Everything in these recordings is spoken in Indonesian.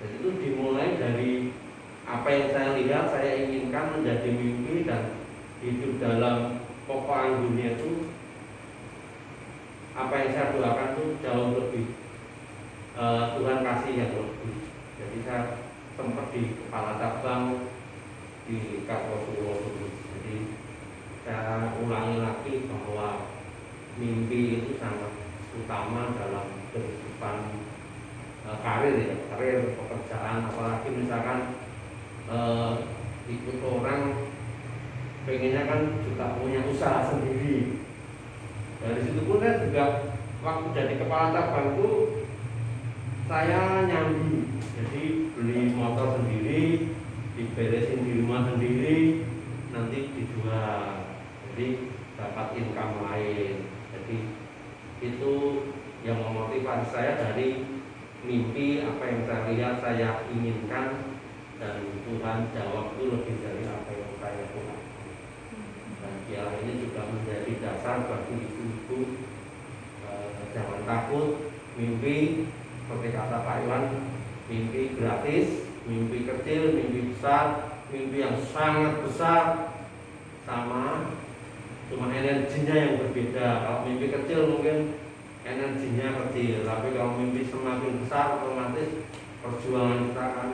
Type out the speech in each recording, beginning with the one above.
Jadi itu dimulai dari apa yang saya lihat, saya inginkan menjadi mimpi dan hidup dalam pokok dunia itu. Apa yang saya doakan itu jauh lebih Tuhan kasih yang lebih. Jadi saya sempat di kepala cabang di Kartosuro dulu. Jadi saya ulangi lagi bahwa mimpi itu sangat utama dalam kehidupan karir ya, karir pekerjaan, apalagi misalkan ikut orang pengennya kan juga punya usaha sendiri. Dari situ pun saya juga waktu jadi kepala cabang itu saya nyambi, jadi beli motor sendiri, diberesin di rumah sendiri, nanti dijual, jadi dapat income lain. Jadi itu yang memotivasi saya dari mimpi, apa yang saya lihat, saya inginkan, dan Tuhan jawab itu lebih dari apa yang saya lakukan. Dan ya ini juga menjadi dasar bagi ibu-ibu, jangan takut mimpi. Seperti kata Pak Iwan, mimpi gratis, mimpi kecil, mimpi besar, mimpi yang sangat besar sama, cuma energinya yang berbeda. Kalau mimpi kecil mungkin energinya kecil, tapi kalau mimpi semakin besar otomatis perjuangan kita akan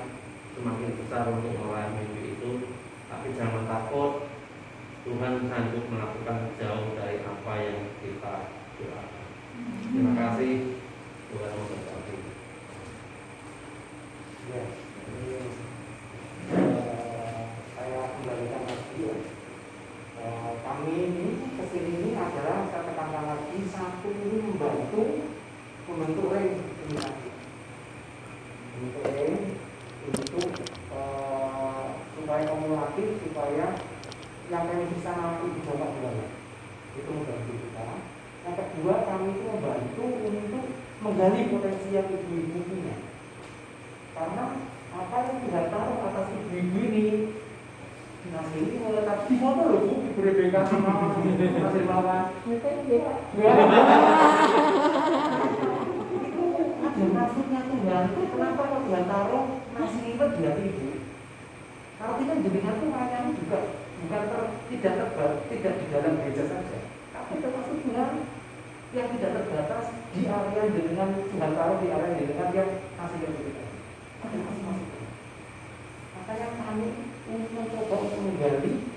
semakin besar untuk meraih mimpi itu. Tapi jangan takut, Tuhan sanggup melakukan jauh dari apa yang kita doakan. Terima kasih, Tuhan memberkati. Ya, ini saya kembalikan lagi ya. Kami ini kesini ini adalah saya tekankan lagi, satu ini membantu membentuk ring ini lagi, membentuk ring untuk supaya kumulatif, supaya yang kami bisa ibu bapak jualan itu membantu kita. Yang kedua, kami itu membantu untuk menggali potensi yang ibu-ibu punya. Karena apa yang tidak tahu atas ibu-ibu ini, nasi ini mulai tadi motor loh bu, berbeda sama nasi lawan. Itu ada maksudnya tuh bantu. Kenapa kalau Tuhan taruh nasi liwet di hati ibu? Kalau kita jenengan tuh makanya juga bukan tidak di dalam gereja saja, tapi termasuk Tuhan yang tidak terbatas di area jenengan. Tuhan taruh di area jenengan yang kasih yang kita. Makanya kami mencoba untuk menggali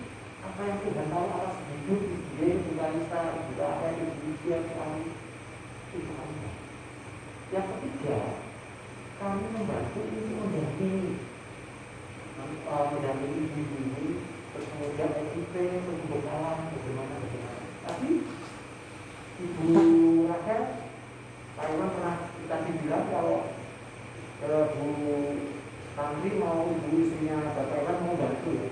apa yang Tuhan tahu atas hidup dia, Ibu Kalista, Ibu apa yang Ibu yang kami itu kami. Yang ketiga, kami membantu untuk mendampingi ibu-ibu, terus kemudian SIP, pembekalan, bagaimana. Tapi Ibu Rachel, Pak Iwan pernah kita bilang kalau Bu Tantri mau ibu istrinya Bapak Iwan mau bantu ya.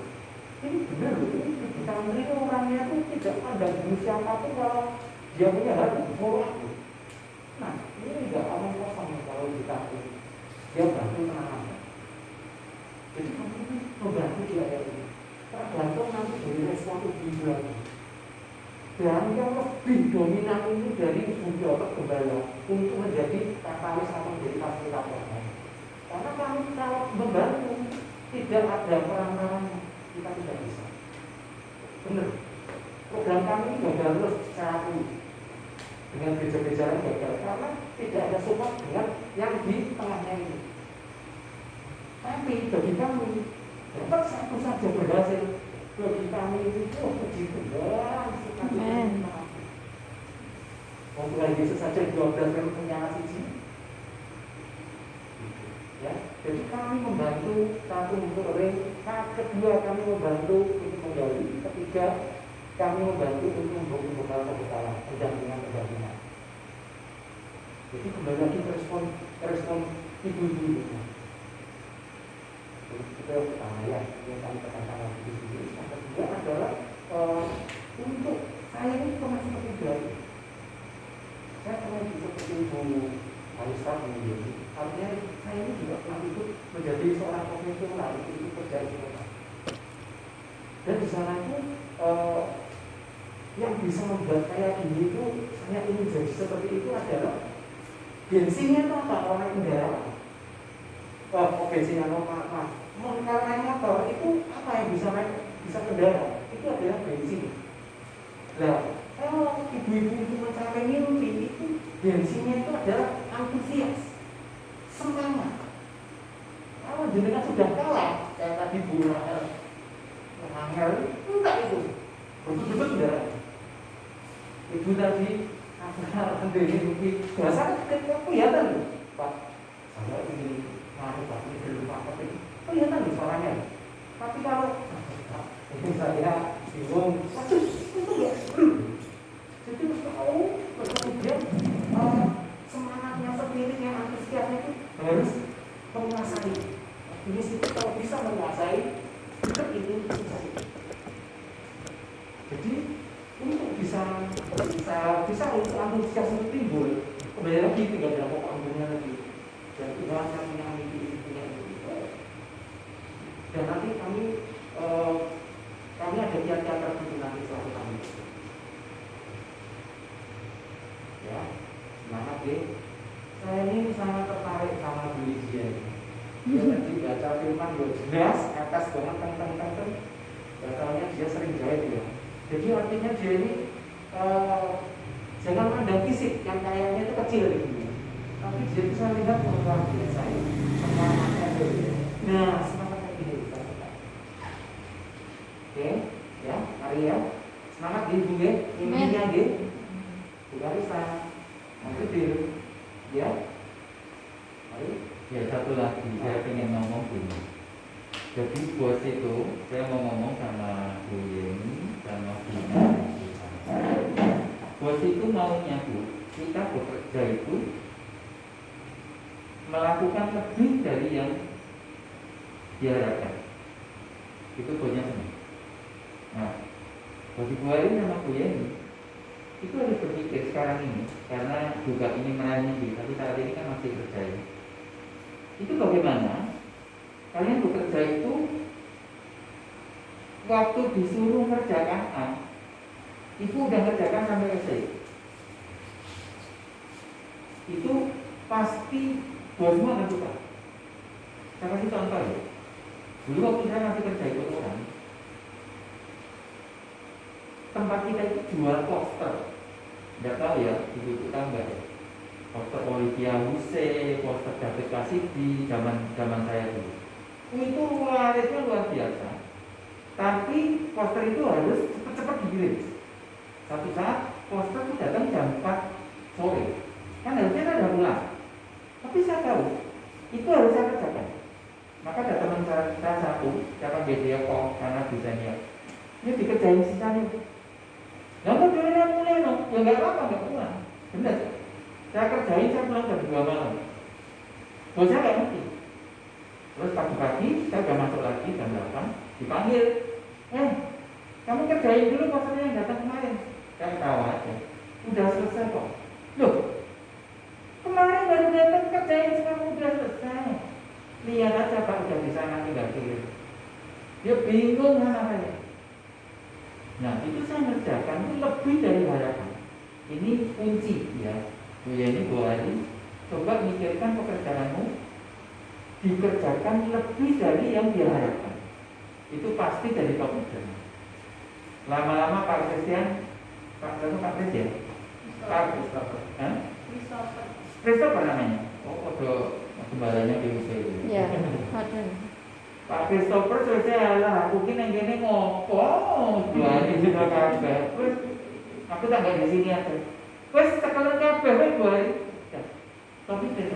Ini benar loh, ini Ibu Tantri itu orangnya itu tidak pandang bulu siapapun kalau dia punya hati, follow aku. Nah, ini tidak omong kosong kalau Ibu Tantri. Dia bantu tenang. Jadi kamu ini membantu dia ya ini. Tergantung nanti dari respon ibu lagi. Dan yang lebih dominan ini dari ibu bapak gembala untuk menjadi katalis atau menjadi fasilitator. Karena kami kalau membantu tidak ada peran-perannya, kita tidak bisa. Benar. Program kami ini gagal terus secara ini dengan gereja-gereja yang gagal karena tidak ada support dengan yang di tengahnya ini. Tapi bagi kami dapat satu saja berhasil. Bagi kami itu puji Tuhan. Amin. Tuhan Yesus saja 12 kali punya siji. Ya, jadi kami membantu satu untuk ring, kedua kami membantu untuk menggali, ketiga kami membantu untuk membuka pendampingan. Jadi kembali lagi respon ibu-ibu itu. Itu yang pertama ya, yang kami tekankan lagi di sini. Yang kedua adalah untuk saya ini pernah seperti itu. Saya pernah seperti Ibu Alisa menjadi. Artinya saya ini juga pernah ikut menjadi seorang profesional itu kerja di kota. Dan di sana itu yang bisa membuat saya ini itu saya ingin jadi seperti itu adalah bensinnya itu apa? Orang kendaraan. Oke, bensin yang normal. Kalau naik motor itu apa yang bisa kendara? Itu adalah bensin. Nah, kalau ibu-ibu itu mencapai mimpi itu bensinnya itu adalah antusias, semangat. Kalau jenengan sudah kalah, kayak tadi Bu Rahel, enggak itu, betul-betul kendara. Ibu tadi sendiri mungkin biasa kelihatan Pak, saya ingin ngaruh Pak ini belum apa-apa itu kelihatan di suaranya. Tapi kalau ini saya bingung, itu ya jadi harus tahu kemudian semangatnya, spiritnya, antusiasnya itu harus menguasai. Ini sih kalau bisa menguasai itu bisa. Jadi untuk bisa untuk antusias itu timbul kembali lagi tinggal dalam pokok ambilnya lagi dan Tuhan yang punya itu. Dan nanti kami ada tiap-tiap tertentu nanti suatu kami ya semangat ya. Saya ini sangat tertarik sama Bu Lydia ini. Dia tadi baca firman jelas atas banget tentang katanya dia sering jahit ya. Jadi artinya dia ini jangan pandang fisik yang kayaknya itu kecil gitu. Tapi dia bisa lihat luar biasa ya. Semangatnya dia. Nah, semangatnya ini kita. Oke, ya, mari ya. Semangat di Bu ya. Mimpinya dia. Bu Karisa. Nanti dia ya. Mari. Ya satu lagi, saya ingin ngomong gini. Jadi bos itu, saya mau ngomong sama Bu Yeni, sama Bu Nani. Bos itu maunya Bu, kita bekerja itu melakukan lebih dari yang diharapkan. Itu bosnya semua. Nah, bos Ibu Ari sama Bu Yeni itu harus berpikir sekarang ini, karena juga ini melayani, tapi saat ini kan masih kerja ya. Itu bagaimana kalian bekerja itu waktu disuruh kerjakan A, ibu udah kerjakan sampai C, itu pasti bosmu akan suka. Saya kasih contoh ya. Dulu waktu saya masih kerja ikut orang, tempat kita itu jual poster. Tidak tahu ya, ibu tambah ya. Poster Olivia Huse, poster David Cassidy, zaman saya dulu. Itu larisnya luar biasa. Tapi poster itu harus cepat-cepat dikirim. Satu saat poster itu datang jam 4 sore. Kan harusnya ada pulang. Tapi saya tahu itu harus saya kerjakan. Maka ada teman saya satu, siapa media kok karena desainnya. Ini dikerjain sisanya. Yang kedua mulai no, ya nggak apa-apa nggak pulang. Benar. Saya kerjain, saya pulang jam 2 malam. Bosnya nggak ngerti. Terus pagi-pagi saya udah masuk lagi jam 8, dipanggil. Kamu kerjain dulu posternya yang datang kemarin. Saya ketawa aja. Udah selesai kok. Loh, kemarin baru datang kerjain sekarang udah selesai. Lihat aja Pak, udah bisa nanti nggak kirim. Dia bingung mana saya. Nah itu saya ngerjakan itu lebih dari harapan. Ini kunci ya. Bu Yeni, Bu Ari, coba mikirkan pekerjaanmu dikerjakan lebih dari yang diharapkan. Itu pasti dari komitmen. Lama-lama Pak Christian, Pak Christian, Pak Christopher namanya. Oh, ada gembalanya di UP. Ya, ada. Pak Christopher selesai lah, aku kira yang gini ngopo, Bu Ari sudah kabeh. Terus aku tanggal di sini aja. Wes sekarang kabeh Bu Ari. Komite.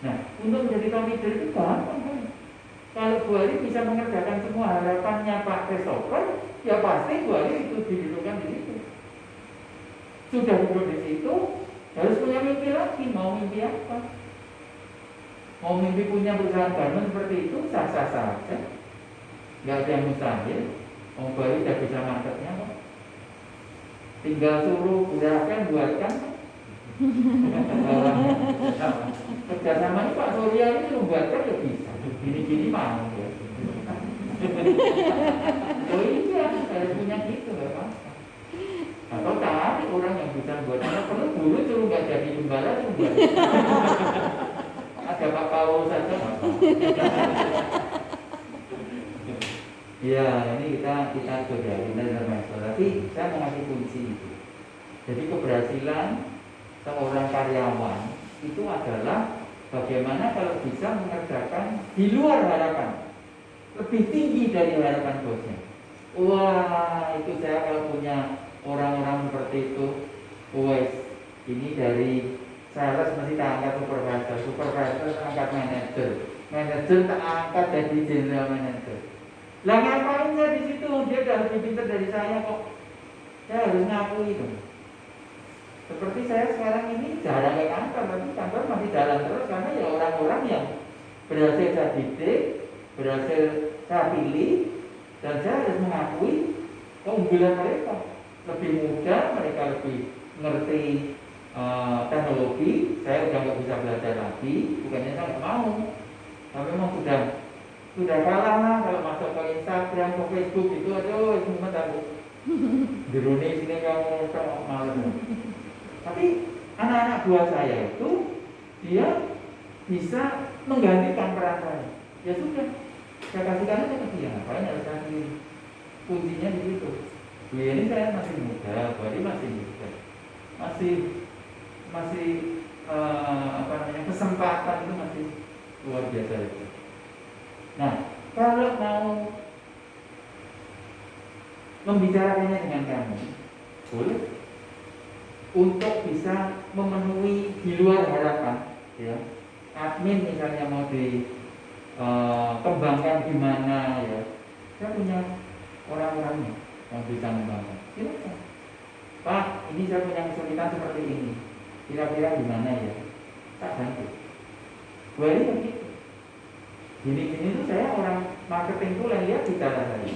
Nah, untuk menjadi komite itu gampang kan. Kalau Bu Ari bisa mengerjakan semua harapannya Pak Christopher, ya pasti Bu Ari itu didudukkan di situ. Sudah duduk di situ, harus punya mimpi lagi. Mau mimpi apa? Mau mimpi punya perusahaan garmen seperti itu, sah-sah saja. Nggak ada yang mustahil. Mau Bu Ari udah bisa marketnya kok. Tinggal suruh gerakan buatkan. Kerjasama Pak Surya ini membuatkan ya bisa. Gini-gini mau ya. Oh iya, harus punya gitu nggak apa-apa. Atau cari orang yang bisa buat. Perlu dulu suruh nggak jadi gembala suruh buat. ada Pak Paulus saja nggak apa. Ya, ini kita coba internal. Tapi saya mau ngasih kunci itu. Jadi keberhasilan seorang karyawan itu adalah bagaimana kalau bisa mengerjakan di luar harapan, lebih tinggi dari harapan bosnya. Wah, itu saya kalau punya orang-orang seperti itu, wes ini dari sales mesti tak angkat supervisor angkat manager tak angkat jadi general manager. Lah ngapain saya di situ? Dia udah lebih pintar dari saya kok. Saya harus ngakui itu. Seperti saya sekarang ini jarang ke kantor, tapi kantor masih jalan terus karena ya orang-orang yang berhasil saya didik, berhasil saya pilih, dan saya harus mengakui keunggulan mereka. Lebih mudah, mereka lebih ngerti teknologi. Saya udah nggak bisa belajar lagi, bukannya saya nggak mau, tapi memang sudah kalah lah kalau masuk ke Instagram, ke Facebook itu, aduh semua tahu. Diruni sini kamu malu. Tapi anak-anak buah saya itu dia bisa menggantikan peran saya. Ya sudah, saya kasihkan aja ke dia. Ngapain harus kasih? Kuncinya di situ. Dia ini saya masih muda, Bari masih muda, masih kesempatan itu masih luar biasa itu. Nah, kalau mau membicarakannya dengan kamu, boleh untuk bisa memenuhi di luar harapan, ya. Admin misalnya mau dikembangkan gimana, ya. Saya punya orang-orangnya yang bisa mengembangkan. Silakan. Pak, ini saya punya kesulitan seperti ini. Kira-kira gimana ya? Tak bantu. Gue ini begitu. Gini-gini tuh saya orang marketing tuh lihat bicara saya.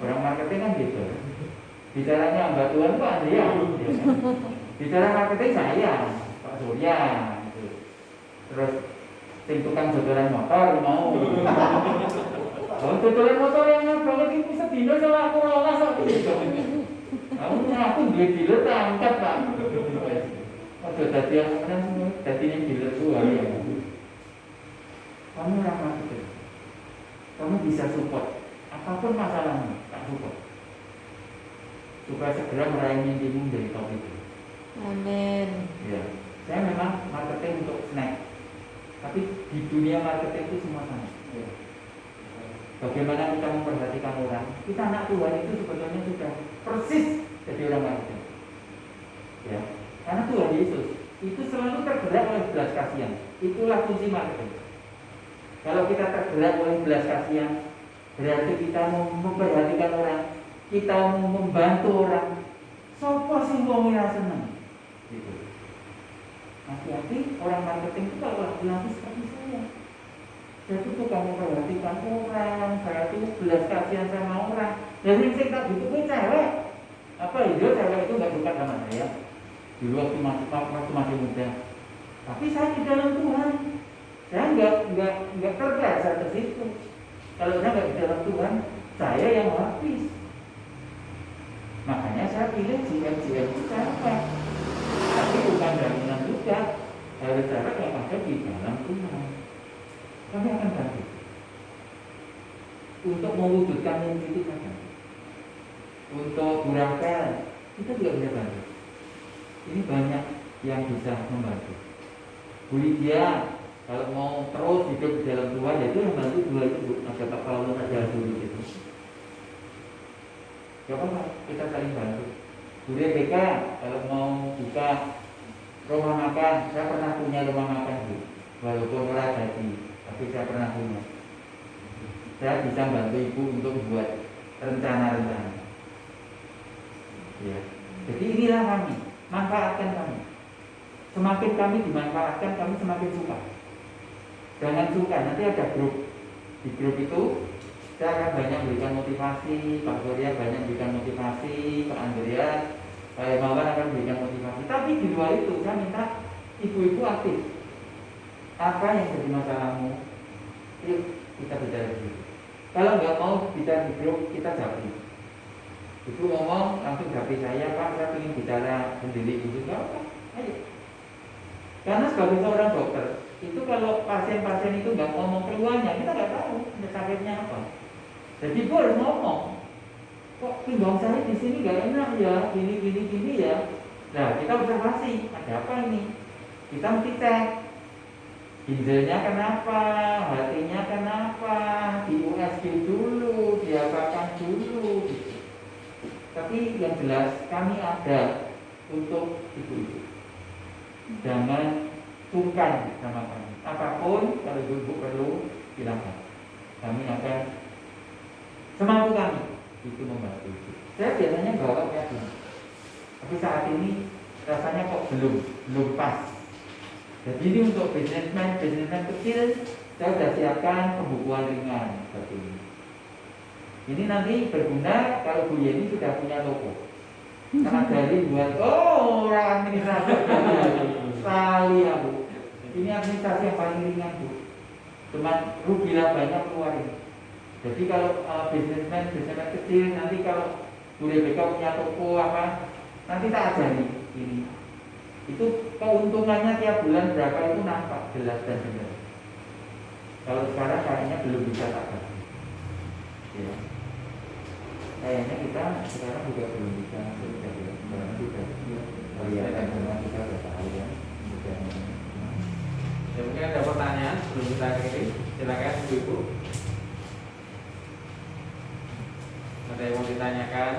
Orang marketing kan gitu. Bicaranya Mbak Tuhan Pak Andrea. Bicara marketing saya, Pak Surya. Gitu. Terus tukang jodoran motor mau. Oh, jodoran motor yang banget itu sedino sama aku rolas kok gitu. Aku duit dealer tak angkat Pak. Ojo dadi yang menang semua, dadi yang dealer gua ya. Kamu orang marketing. Kamu bisa support apapun masalahmu, tak support. Supaya segera meraih mimpimu dari top itu. Amin. Ya, saya memang marketing untuk snack. Tapi di dunia marketing itu semua sama. Ya. Bagaimana kita memperhatikan orang? Kita anak Tuhan itu sebetulnya sudah persis jadi orang marketing. Ya, karena Tuhan Yesus itu selalu tergerak oleh belas kasihan. Itulah kunci marketing. Kalau kita tergerak oleh belas kasihan, berarti kita mau memperhatikan orang, kita mau membantu orang. Sopo sing wong ora seneng. Gitu. Hati-hati orang marketing itu kalau bilang seperti saya. Saya itu tukang memperhatikan orang, saya itu belas kasihan sama orang. Dan yang saya tak butuh cewek. Apa itu cewek itu nggak suka sama saya. Dulu waktu masih muda. Tapi saya di dalam Tuhan. Saya nggak terbiasa ke situ. Kalau saya nggak di dalam Tuhan, saya yang habis. Makanya saya pilih GM itu cewek. Tapi bukan jaminan juga. Harus cewek yang ada di dalam Tuhan. Kami akan bantu untuk mewujudkan mimpi itu kan. Untuk Burakel kita juga bisa bantu. Ini banyak yang bisa membantu. Bu Lydia kalau mau terus hidup di dalam Tuhan, itu yang bantu dua itu Bu. Ada Pak Paulus ada dulu gitu. Gak apa-apa, kita saling bantu. Bu Rebeka kalau mau buka rumah makan, saya pernah punya rumah makan Bu. Walaupun ora jadi, tapi saya pernah punya. Saya bisa bantu ibu untuk buat rencana-rencana. Ya. Jadi inilah kami, manfaatkan kami. Semakin kami dimanfaatkan, kami semakin suka. Jangan suka, nanti ada grup. Di grup itu saya akan banyak berikan motivasi, Pak Surya banyak berikan motivasi, Pak Andreas, Pak Emawan akan berikan motivasi. Tapi di luar itu saya minta ibu-ibu aktif. Apa yang jadi masalahmu? Yuk kita bicara di situ. Kalau nggak mau bicara di grup, kita japri. Ibu ngomong langsung japri saya, Pak saya ingin bicara sendiri gitu. Nggak apa, ayo. Karena sebagai seorang dokter, itu kalau pasien-pasien itu nggak ngomong keluhannya, kita nggak tahu sakitnya apa. Jadi gue harus ngomong, kok pinggang saya di sini nggak enak ya, gini ya. Nah, kita observasi, ada apa ini? Kita mesti cek ginjalnya kenapa, hatinya kenapa, di USG dulu, diapakan dulu gitu. Tapi yang jelas kami ada untuk ibu-ibu. Jangan sungkan sama kami. Apapun kalau ibu-ibu perlu silakan. Kami akan semampu kami itu membantu. Saya biasanya bawa kayak gini. Tapi saat ini rasanya kok belum pas. Jadi ini untuk bisnismen kecil, saya sudah siapkan pembukuan ringan seperti ini. Ini nanti berguna kalau Bu Yeni sudah punya toko. Karena dari buat administrasi sekali ya Bu. Ini administrasi yang paling ringan Bu. Cuma rugilah banyak keluarin. Jadi kalau bisnismen kecil nanti kalau Bu Rebecca punya toko apa, nanti tak ajari ini. Itu keuntungannya tiap bulan berapa itu nampak jelas dan benar. Kalau sekarang kayaknya belum bisa tak kasih. Ya. Kayaknya kita sekarang juga belum bisa kelihatan semua kita sudah tahu ya. Ya, mungkin ada pertanyaan sebelum kita akhiri, silakan ibu-ibu. Ada yang mau ditanyakan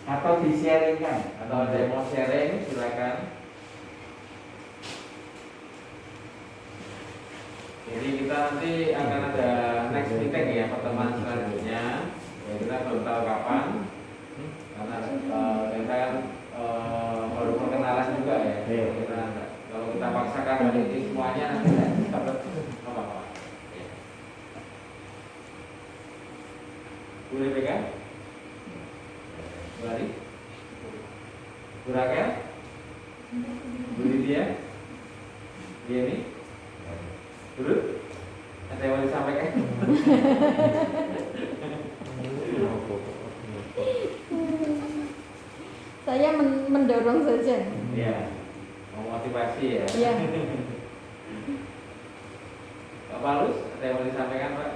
atau di-sharingkan atau ada yang mau sharing, silakan. Jadi kita nanti akan ada next meeting ya, pertemuan selanjutnya. Ya, kita belum tahu kapan, karena kita kan baru perkenalan juga ya. Kita, kalau kita paksakan hari ini semuanya nanti kita apa-apa. Boleh pegang? Bu Ari? Bu Rakel? Bu Lydia? Yeni? Dulu? Ada yang mau disampaikan? Saya mendorong saja. Iya, memotivasi ya. Iya. Pak Paulus, ada yang mau disampaikan Pak?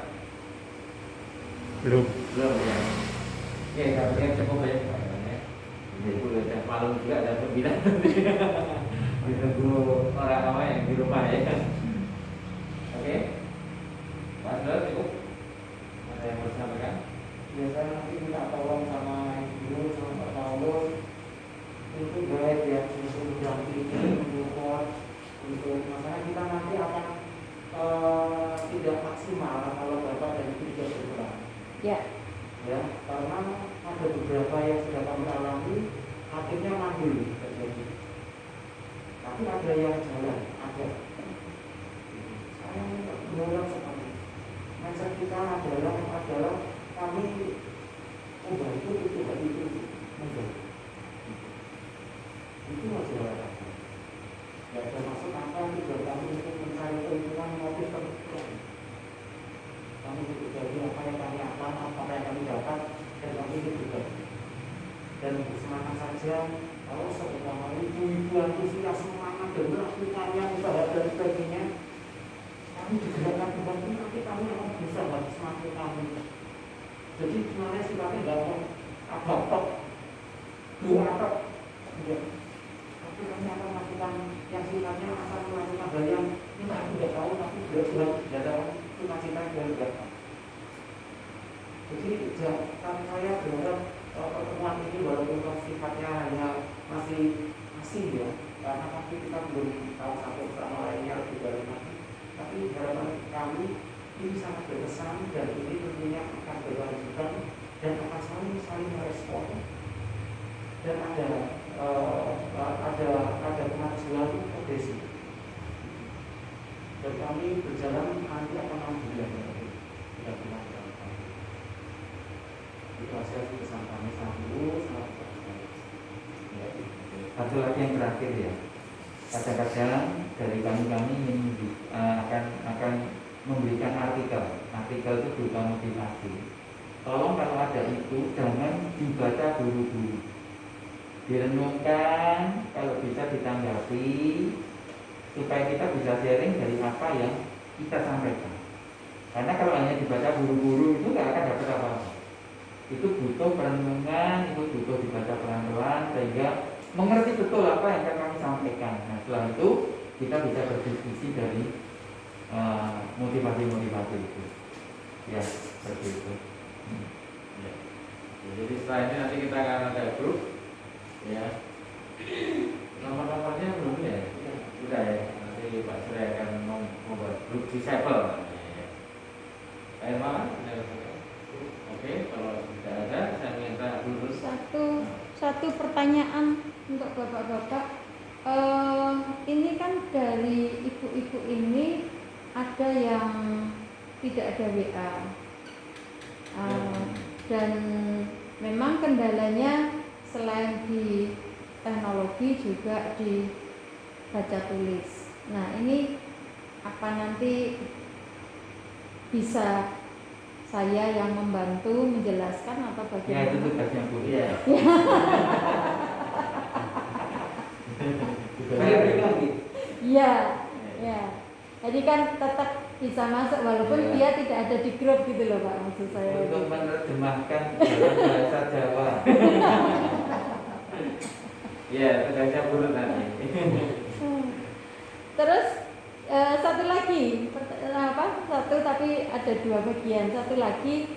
Belum. Belum ya. Oke, kalau ini cukup ya. Jadi udah malam juga ada pembinaan. Ditunggu orang apa yang di rumah ya. Oke, Pak Saudara cukup. Ada yang mau disampaikan? Biasanya nanti minta tolong sama Ibu sama Pak Paulus untuk guide ya, untuk mendampingi, mendukung untuk masalah kita nanti akan tidak maksimal kalau Bapak dan Ibu tidak bergerak. Ya. Ya, karena ada beberapa yang sudah kami alami akhirnya mandul terjadi. Tapi ada yang jalan, ada. Saya mendorong sekali. Mindset kita adalah kami membantu itu membantu. Itu aja. Tidak ada maksud apa juga kami untuk mencari keuntungan motif tertentu. Kami berbagi apa yang kami akan, apa yang kami dapat, dan kami juga. Dan bersemangat saja. Kalau seumpama ibu-ibu antusias semangat dan melakukannya usaha dan sebagainya, kami digerakkan kembali, tapi kami akan bisa habis semangat kami. Jadi sebenarnya sifatnya tidak mau abad-abad, dua tok, tapi kami akan melakukan yang sifatnya akan melakukan hal yang ini aku tidak tahu, tapi tidak tahu cita-cita yang berapa. Jadi saya berharap pertemuan ini walaupun sifatnya hanya masih ya, karena pasti kita belum tahu satu sama lainnya lebih baru nanti. Tapi harapan kami ini sangat berkesan dan ini tentunya akan berlanjutan dan akan saling merespon dan ada kemajuan progresif. Dan kami berjalan nanti akan 6 bulan tidak pernah berapa. Itu hasil pesan kami sangat dulu sangat baik. Satu lagi yang terakhir ya. Kadang-kadang dari kami akan memberikan artikel itu berupa motivasi. Tolong kalau ada itu jangan dibaca buru-buru, direnungkan, kalau bisa ditanggapi, supaya kita bisa sharing dari apa yang kita sampaikan. Karena kalau hanya dibaca buru-buru itu nggak akan dapat apa-apa. Itu butuh perenungan, itu butuh dibaca pelan-pelan sehingga mengerti betul apa yang akan kami sampaikan. Nah setelah itu kita bisa berdiskusi dari motivasi-motivasi itu. Ya seperti itu. Ya. Jadi setelah ini nanti kita akan ada grup, ya. Nomor-nomornya belum ya? Sudah ya. Nanti Pak Surya akan membuat grup disable. Ya. Pak Irmawan, oke, kalau tidak ada, saya minta dulu. Satu pertanyaan untuk bapak-bapak. Ini kan dari ibu-ibu ini ada yang tidak ada WA. Dan memang kendalanya selain di teknologi juga di baca tulis. Nah ini apa nanti bisa saya yang membantu menjelaskan atau Ya bagaimana? itu tugasnya Bu. Iya. Iya, ya. Jadi kan tetap bisa masuk walaupun Iya. dia tidak ada di grup gitu loh Pak, maksud saya. Untuk menerjemahkan dalam bahasa Jawa. Iya, tugasnya buruk nanti. Terus satu lagi, satu tapi ada dua bagian. Satu lagi,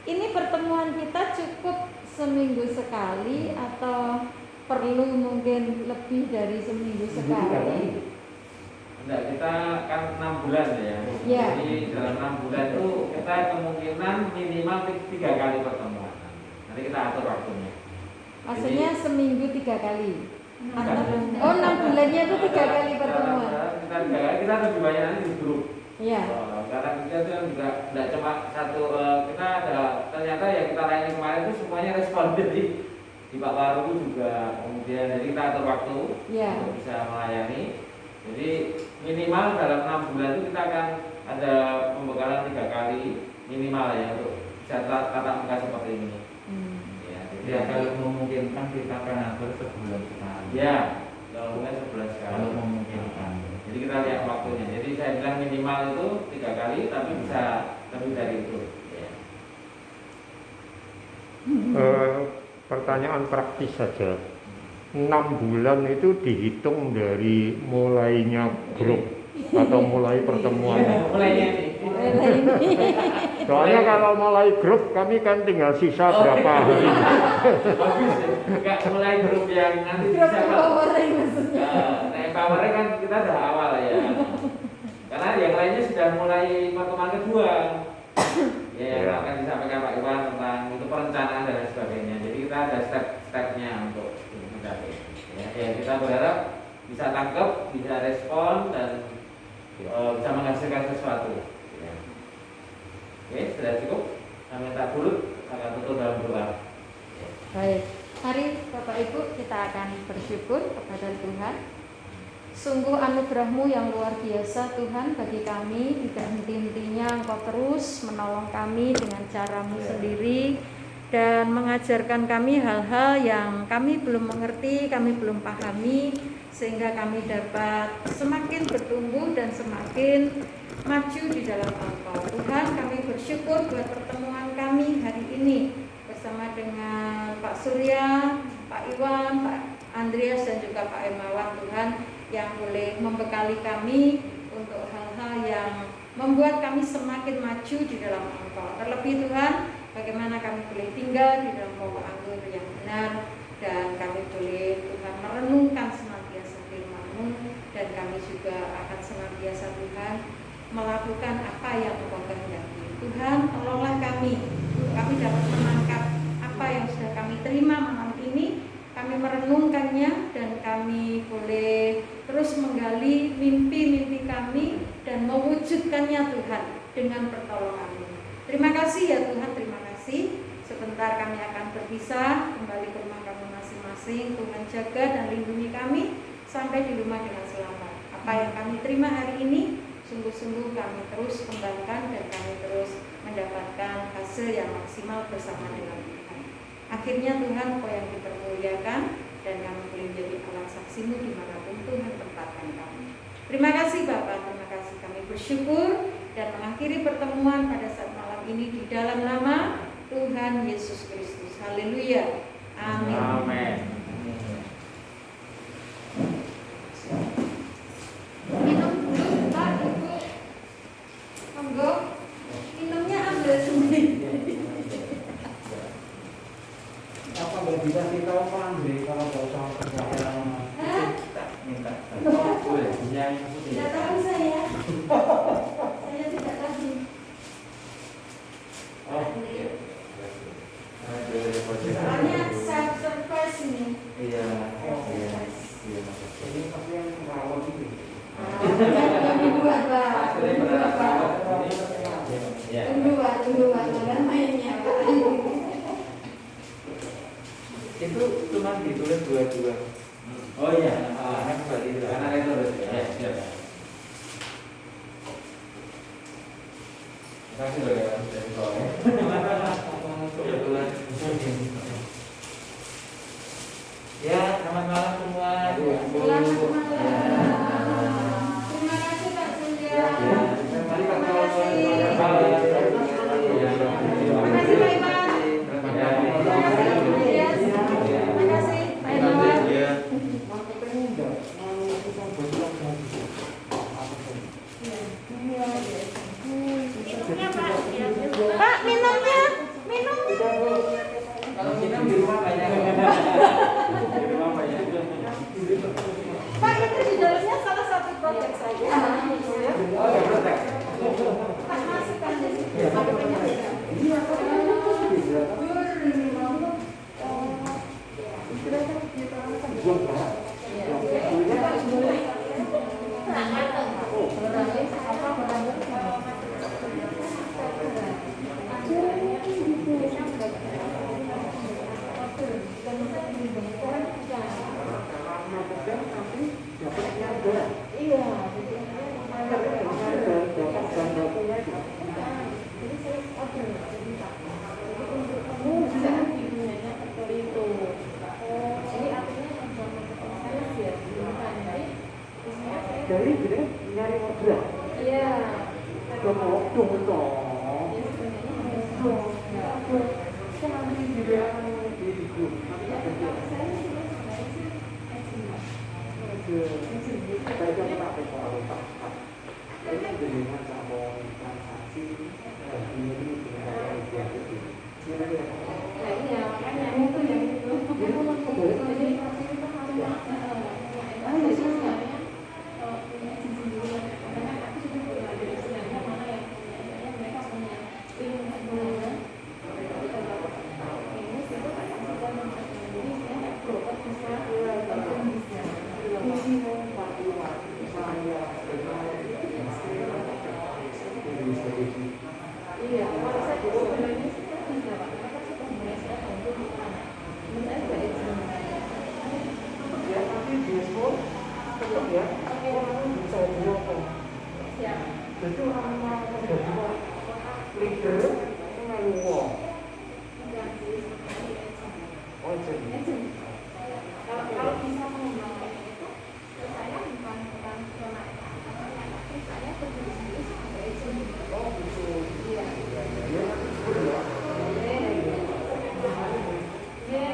ini pertemuan kita cukup seminggu sekali atau perlu mungkin lebih dari seminggu sekali? Enggak, kita kan 6 bulan ya. Iya. Jadi dalam 6 bulan itu kita kemungkinan minimal 3 kali pertemuan. Nanti kita atur waktunya. Maksudnya seminggu 3 kali? Oh 6 bulannya itu 3 kali pertemuan? Kita lebih banyak nanti di grup. Iya. Karena kita tuh juga tidak cuma satu, kita ada ternyata yang kita layani kemarin itu semuanya respon dari di Pak Waru juga, kemudian jadi kita atur waktu untuk bisa melayani. Jadi minimal dalam 6 bulan itu kita akan ada pembekalan 3 kali minimal ya untuk bisa tatap muka seperti ini. Ya kalau memungkinkan kita akan atur sebulan sekali. Ya, kalau mungkin sebulan sekali. Kalau memungkinkan. Jadi kita lihat waktunya. Jadi saya bilang minimal itu 3 kali, tapi bisa lebih dari itu. Ya. Pertanyaan praktis saja. 6 bulan itu dihitung dari mulainya grup atau mulai pertemuannya. Mulainya nih. Soalnya kalau mulai grup kami kan tinggal sisa berapa hari. Bagus ya. Enggak mulai grup yang nanti Grup bisa empowering maksudnya. Nah, empowering kan kita udah awal ya. Karena yang lainnya sudah mulai pertemuan kedua. Ya, yang akan disampaikan Pak Iwan tentang itu perencanaan dan lain sebagainya. Jadi kita ada step-stepnya untuk mencapai. Ya, kita berharap bisa tangkap, bisa respon dan bisa menghasilkan sesuatu. Ya. Oke, sudah cukup. Saya minta dulu akan tutup dalam doa. Baik, mari Bapak Ibu kita akan bersyukur kepada Tuhan. Sungguh anugerah-Mu yang luar biasa Tuhan bagi kami. Tidak henti-hentinya Engkau terus menolong kami dengan cara-Mu sendiri dan mengajarkan kami hal-hal yang kami belum mengerti, kami belum pahami, sehingga kami dapat semakin bertumbuh dan semakin maju di dalam Engkau. Tuhan, kami bersyukur buat pertemuan kami hari ini bersama dengan Pak Surya, Pak Iwan, Pak Andreas dan juga Pak Irmawan Tuhan, yang boleh membekali kami untuk hal-hal yang membuat kami semakin maju di dalam Engkau. Terlebih Tuhan, bagaimana kami boleh tinggal di dalam bawah anggur yang benar, dan kami boleh Tuhan merenungkan senantiasa firman-Mu, dan kami juga akan senantiasa Tuhan melakukan apa yang Engkau kehendaki. Tuhan, tolonglah kami dapat menangkap apa yang sudah kami terima malam ini, kami merenungkannya, dan kami boleh terus menggali mimpi-mimpi kami dan mewujudkannya Tuhan dengan pertolongan-Mu. Terima kasih ya Tuhan, terima kasih. Sebentar kami akan berpisah kembali ke rumah kami masing-masing. Tuhan jaga dan lindungi kami sampai di rumah dengan selamat. Apa yang kami terima hari ini sungguh-sungguh kami terus kembangkan dan kami terus mendapatkan hasil yang maksimal bersama dengan Tuhan. Akhirnya Tuhan, Engkau yang dipermuliakan dan kami boleh menjadi alat saksi-Mu dimanapun Tuhan tempatkan kami. Terima kasih Bapak, terima kasih. Kami bersyukur dan mengakhiri pertemuan pada saat malam ini di dalam nama Tuhan Yesus Kristus. Haleluya. Amin. Amin. Minum dulu Pak, Ibu. Monggo. Minumnya ambil sendiri. Apa nggak bisa kita Pak Andre kalau nggak usah kerja? Minta. Boleh, yang putih. Tidak tahu saya. Saya tidak tahu. Oh, iya. Soalnya saya surprise ini. Iya. Ini tapi yang rawon itu. Yang dibuat Pak. Ya. Tunggu Pak, jangan mainnya Pak. Itu cuma ditulis dua-dua. Oh iya, anak seperti itu. Anak itu ya, siap. Terima kasih loh ya, dari bawah. Kebetulan. Ya, selamat malam semua. Selamat malam. Terima kasih Pak Surya. Mari Pak Terima kasih. Terima Terima kasih Pak Iman. Terima kasih Pak Dias. Terima kasih Pak Edward. Pak, minumnya. Kalau minum di rumah banyak. Di rumah banyak. Pak, itu di dalamnya salah satu proyek saya. Oh, ya, protek. Pak, masukkan di situ. Ada banyak. Jadi gini nyari orderan. Iya. Dong. Di grup. Baiknya kita kalau tak. Ini jadi macam transaksi dan ini dengan itu. Nah, iya, makanya itu yang itu. Iya, kalau saya sebenarnya kita bisa Pak. Kita sudah mulai saya bantu di sana. Menurut saya juga izin. Ya, tapi biasanya tetap ya, orang bisa dilakukan. Siap. Jadi orang-orang ada dua leader dengan uang. Oh, jadi. Kalau bisa mengembangkan itu, saya bukan zona tapi saya berdiri sendiri sebagai izin. Oh, gitu. Iya. Ya, betul ya. Iya.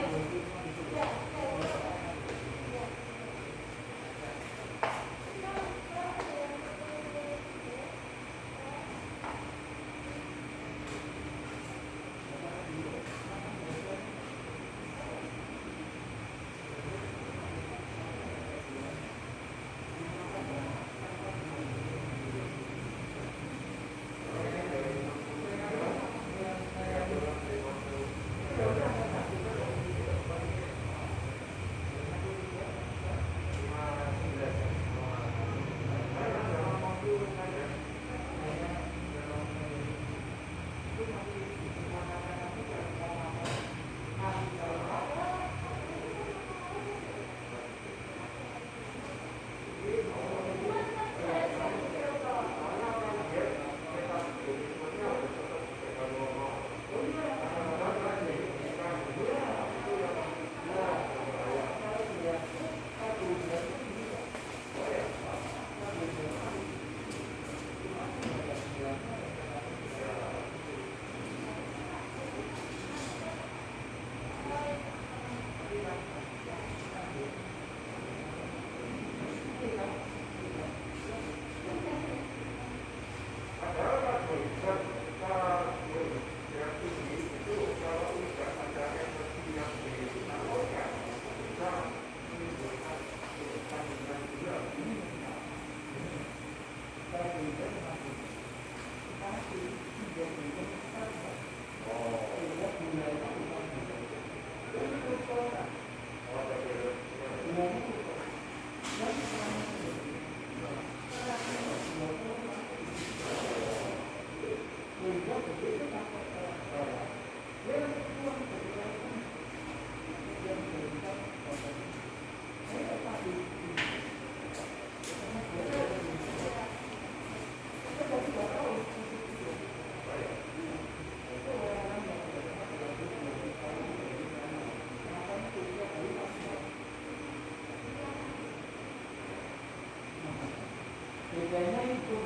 Bedanya itu